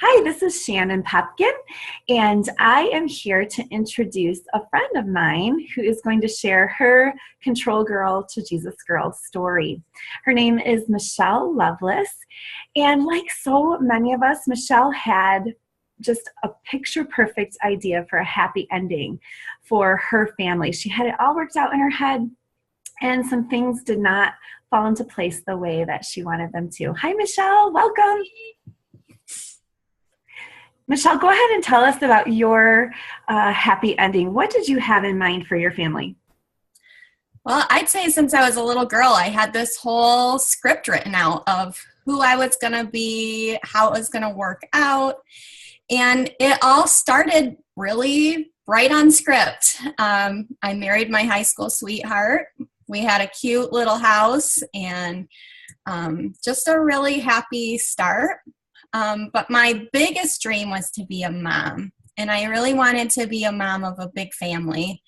Hi, this is Shannon Pepkin, and I am here to introduce a friend of mine who is going to share her Control Girl to Jesus Girl story. Her name is Michelle Lovelace, and like so many of us, Michelle had just a picture-perfect idea for a happy ending for her family. She had it all worked out in her head, and some things did not fall into place the way that she wanted them to. Hi, Michelle. Welcome. Michelle, go ahead and tell us about your happy ending. What did you have in mind for your family? Well, I'd say since I was a little girl, I had this whole script written out of who I was going to be, how it was going to work out. And it all started really right on script. I married my high school sweetheart. We had a cute little house and just a really happy start. But my biggest dream was to be a mom. And I really wanted to be a mom of a big family.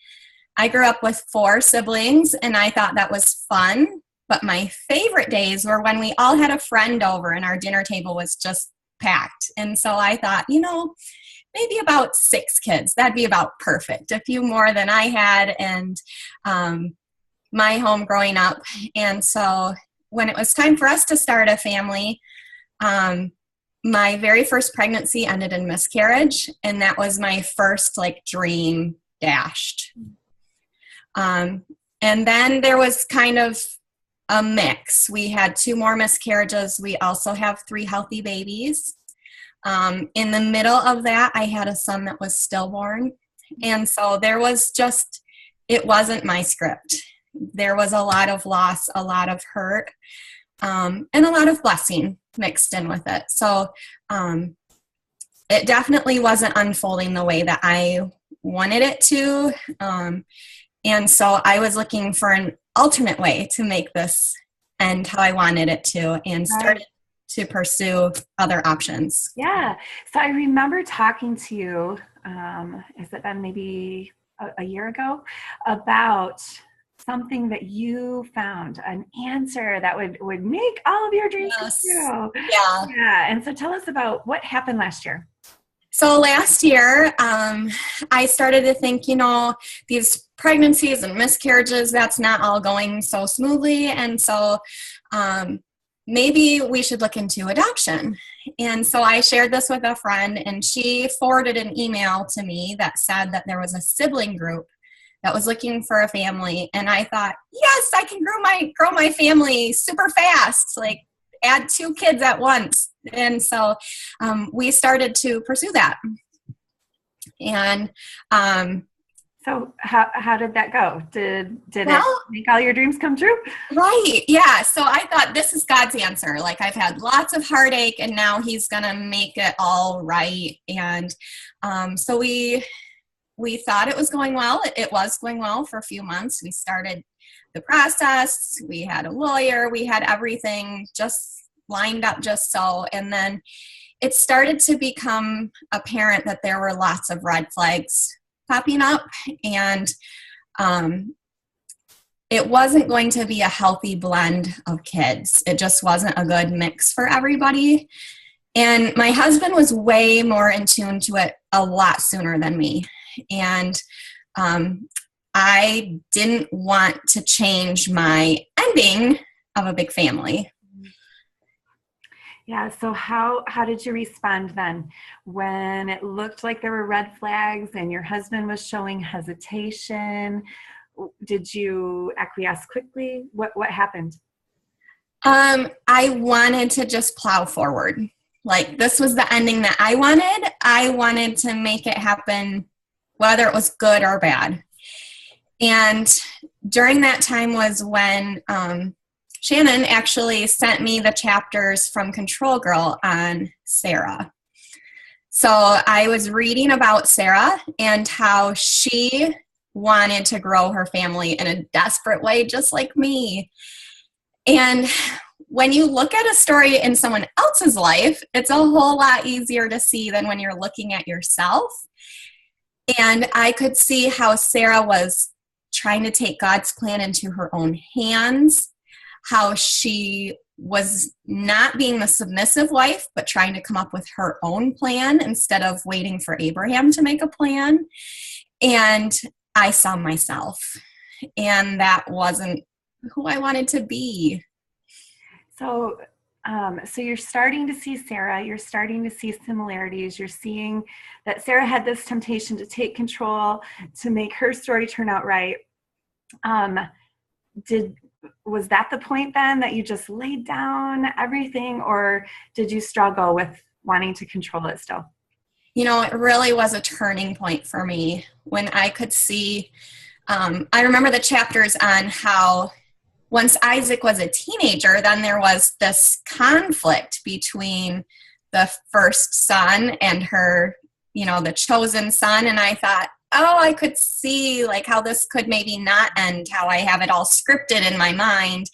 I grew up with 4 siblings, and I thought that was fun. But my favorite days were when we all had a friend over and our dinner table was just packed. And so I thought, maybe about 6 kids. That'd be about perfect. A few more than I had and my home growing up. And so when it was time for us to start a family, my very first pregnancy ended in miscarriage, and that was my first dream dashed. And then there was kind of a mix. We had 2 more miscarriages. We also have 3 healthy babies. In the middle of that, I had a son that was stillborn. And so there was it wasn't my script. There was a lot of loss, a lot of hurt, and a lot of blessing mixed in with it. So it definitely wasn't unfolding the way that I wanted it to. And so I was looking for an alternate way to make this end how I wanted it to, and started to pursue other options. Yeah. So I remember talking to you, has it been maybe a year ago, about something that you found, an answer that would make all of your dreams come true. Yeah. And so tell us about what happened last year. So last year, I started to think, these pregnancies and miscarriages, that's not all going so smoothly. And so maybe we should look into adoption. And so I shared this with a friend, and she forwarded an email to me that said that there was a sibling group that was looking for a family. And I thought, yes, I can grow my family super fast, add 2 kids at once. And so we started to pursue that. And so how did that go? Did it make all your dreams come true? Right. Yeah. So I thought, this is God's answer. I've had lots of heartache, and now he's going to make it all right. And so we thought it was going well. It was going well for a few months. We started the process. We had a lawyer. We had everything just lined up just so. And then it started to become apparent that there were lots of red flags popping up, and it wasn't going to be a healthy blend of kids. It just wasn't a good mix for everybody. And my husband was way more in tune to it a lot sooner than me. And I didn't want to change my ending of a big family. Yeah, so how did you respond then when it looked like there were red flags and your husband was showing hesitation? Did you acquiesce quickly? What happened? I wanted to just plow forward. This was the ending that I wanted. I wanted to make it happen, whether it was good or bad. And during that time was when Shannon actually sent me the chapters from Control Girl on Sarah. So I was reading about Sarah and how she wanted to grow her family in a desperate way, just like me. And when you look at a story in someone else's life, it's a whole lot easier to see than when you're looking at yourself. And I could see how Sarah was trying to take God's plan into her own hands, how she was not being the submissive wife, but trying to come up with her own plan instead of waiting for Abraham to make a plan. And I saw myself, and that wasn't who I wanted to be. So, so you're starting to see Sarah, you're starting to see similarities. You're seeing that Sarah had this temptation to take control, to make her story turn out right. Was that the point then, that you just laid down everything, or did you struggle with wanting to control it still? It really was a turning point for me when I could see, I remember the chapters on how once Isaac was a teenager, then there was this conflict between the first son and her, the chosen son. And I thought, oh, I could see like how this could maybe not end, how I have it all scripted in my mind.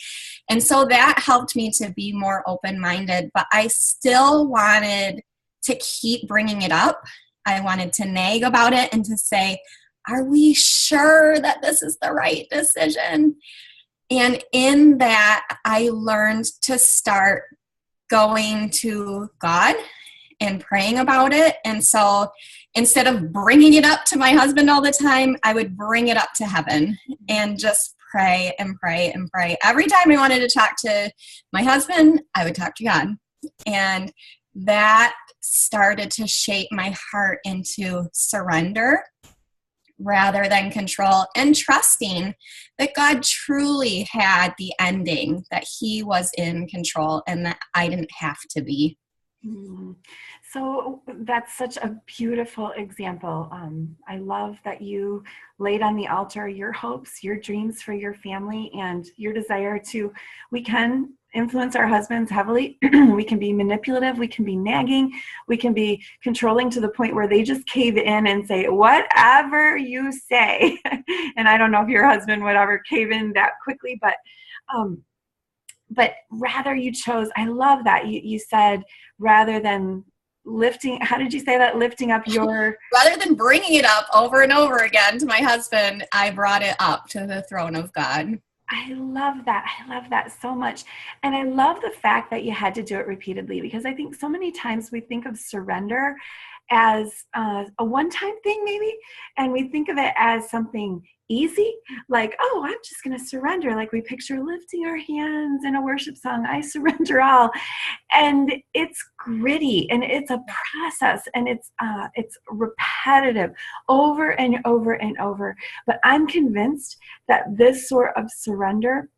And so that helped me to be more open-minded, but I still wanted to keep bringing it up. I wanted to nag about it and to say, are we sure that this is the right decision? And in that, I learned to start going to God and praying about it. And so instead of bringing it up to my husband all the time, I would bring it up to heaven and just pray and pray and pray. Every time I wanted to talk to my husband, I would talk to God. And that started to shape my heart into surrender rather than control, and trusting that God truly had the ending, that he was in control and that I didn't have to be. So that's such a beautiful example. I love that you laid on the altar your hopes, your dreams for your family, and your desire to, we can influence our husbands heavily. We can be manipulative. We can be nagging. We can be controlling to the point where they just cave in and say, whatever you say. And I don't know if your husband would ever cave in that quickly, but rather you chose, I love that. You said, rather than lifting, how did you say that? Lifting up your... Rather than bringing it up over and over again to my husband, I brought it up to the throne of God. I love that. I love that so much. And I love the fact that you had to do it repeatedly, because I think so many times we think of surrender as a one-time thing maybe, and we think of it as something easy, like, oh, I'm just going to surrender. Like we picture lifting our hands in a worship song, I surrender all. And it's gritty and it's a process, and it's repetitive over and over and over. But I'm convinced that this sort of surrender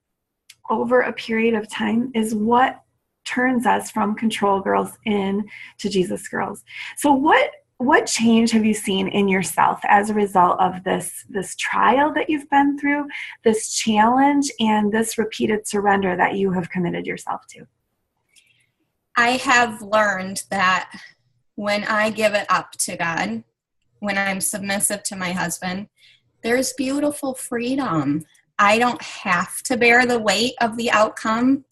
over a period of time is what turns us from control girls into Jesus girls. So what change have you seen in yourself as a result of this trial that you've been through, this challenge, and this repeated surrender that you have committed yourself to? I have learned that when I give it up to God, when I'm submissive to my husband, there's beautiful freedom. I don't have to bear the weight of the outcome.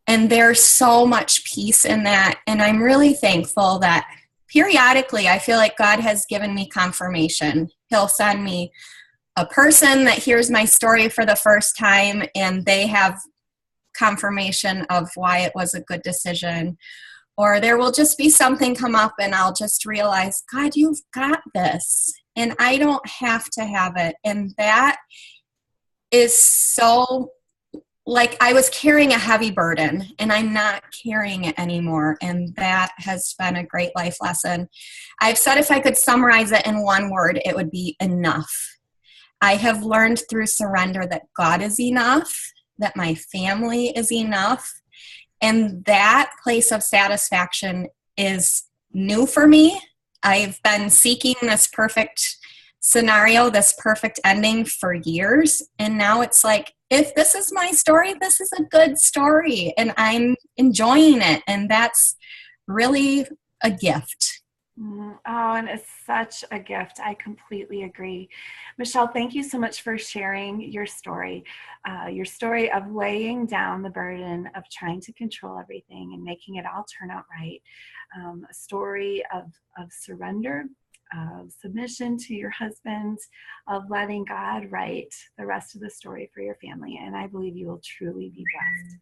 And there's so much peace in that. And I'm really thankful that periodically I feel like God has given me confirmation. He'll send me a person that hears my story for the first time, and they have confirmation of why it was a good decision. Or there will just be something come up and I'll just realize, God, you've got this. And I don't have to have it. And that is so, like, I was carrying a heavy burden and I'm not carrying it anymore. And that has been a great life lesson. I've said if I could summarize it in one word, it would be enough. I have learned through surrender that God is enough, that my family is enough. And that place of satisfaction is new for me. I've been seeking this perfect scenario, this perfect ending for years. And now it's like, if this is my story, this is a good story and I'm enjoying it. And that's really a gift. Oh, and it's such a gift. I completely agree. Michelle, thank you so much for sharing your story of laying down the burden of trying to control everything and making it all turn out right. A story of surrender, of submission to your husband, of letting God write the rest of the story for your family. And I believe you will truly be blessed.